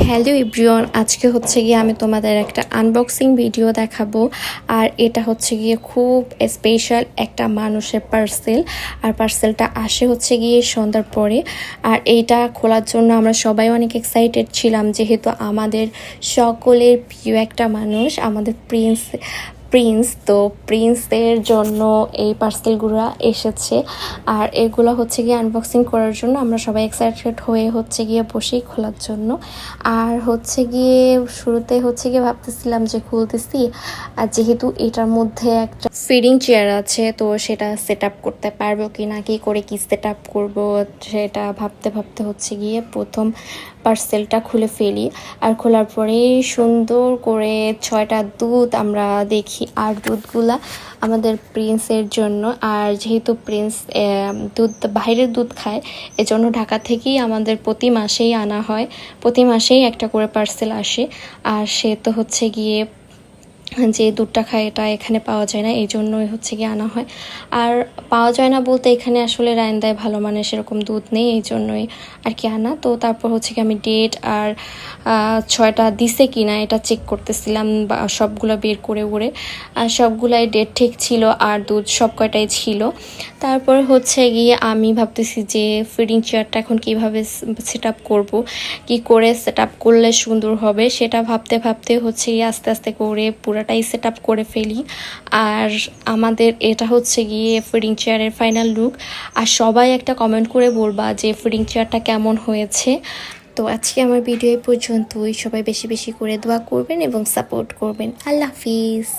Hello everyone, আজকে হচ্ছে গিয়ে আমি তোমাদের একটা আনবক্সিং ভিডিও দেখাবো। আর এটা হচ্ছে গিয়ে খুব স্পেশাল একটা মানুষের পার্সেল। আর পার্সেলটা আসে হচ্ছে গিয়ে সন্ধ্যার পরে। আর এইটা খোলার জন্য আমরা সবাই অনেক এক্সাইটেড ছিলাম, যেহেতু আমাদের সকলের প্রিয় একটা মানুষ আমাদের প্রিন্সের জন্য এই পার্সেলগুলো এসেছে। আর এগুলো হচ্ছে গিয়ে আনবক্সিং করার জন্য আমরা সবাই এক্সাইটেড হয়ে হচ্ছে গিয়ে বসেই খোলার জন্য। আর হচ্ছে গিয়ে শুরুতে হচ্ছে গিয়ে ভাবতেছিলাম যে খুলতেছি, আর যেহেতু এটার মধ্যে একটা ফিডিং চেয়ার আছে, তো সেটা সেট আপ করতে পারবো কি না, কি করে কি সেট আপ করবো সেটা ভাবতে ভাবতে হচ্ছে গিয়ে প্রথম পার্সেলটা খুলে ফেলি। আর খোলার পরে সুন্দর করে 6টা দুধ আমরা দেখি। আর দুধগুলা আমাদের প্রিন্সের জন্য। আর যেহেতু প্রিন্স দুধ বাইরের দুধ খায়, এজন্য ঢাকা থেকেই আমাদের প্রতি মাসেই আনা হয়, প্রতি মাসেই একটা করে পার্সেল আসে। আর সে তো হচ্ছে গিয়ে যে দুধটা খায় এটা এখানে পাওয়া যায় না, এই জন্যই হচ্ছে গিয়ে আনা হয়। আর পাওয়া যায় না বলতে এখানে আসলে রায়ন্দায় ভালো মানের সেরকম দুধ নেই, এই জন্যই আর কি আনা। তো তারপর হচ্ছে কি আমি ডেট আর 6টা দিছে কি না এটা চেক করতেছিলাম, বা সবগুলো বের করে আর সবগুলাই ডেট ঠিক ছিল আর দুধ সব কয়টাই ছিল। তারপর হচ্ছে গিয়ে আমি ভাবতেছি যে ফিডিং চেয়ারটা এখন কিভাবে সেট আপ করবো, কী করে সেট আপ করলে সুন্দর হবে, সেটা ভাবতে ভাবতে হচ্ছে গিয়ে আস্তে আস্তে করে পুরাটাই সেট আপ করে ফেলি। আর আমাদের এটা হচ্ছে গিয়ে ফিডিং চেয়ারের ফাইনাল লুক। আর সবাই একটা কমেন্ট করে বলবা যে ফিডিং চেয়ারটা কেমন হয়েছে। তো আজকে আমার ভিডিও পর্যন্তই। সবাই বেশি বেশি করে দোয়া করবেন এবং সাপোর্ট করবেন। আল্লাহ হাফিজ।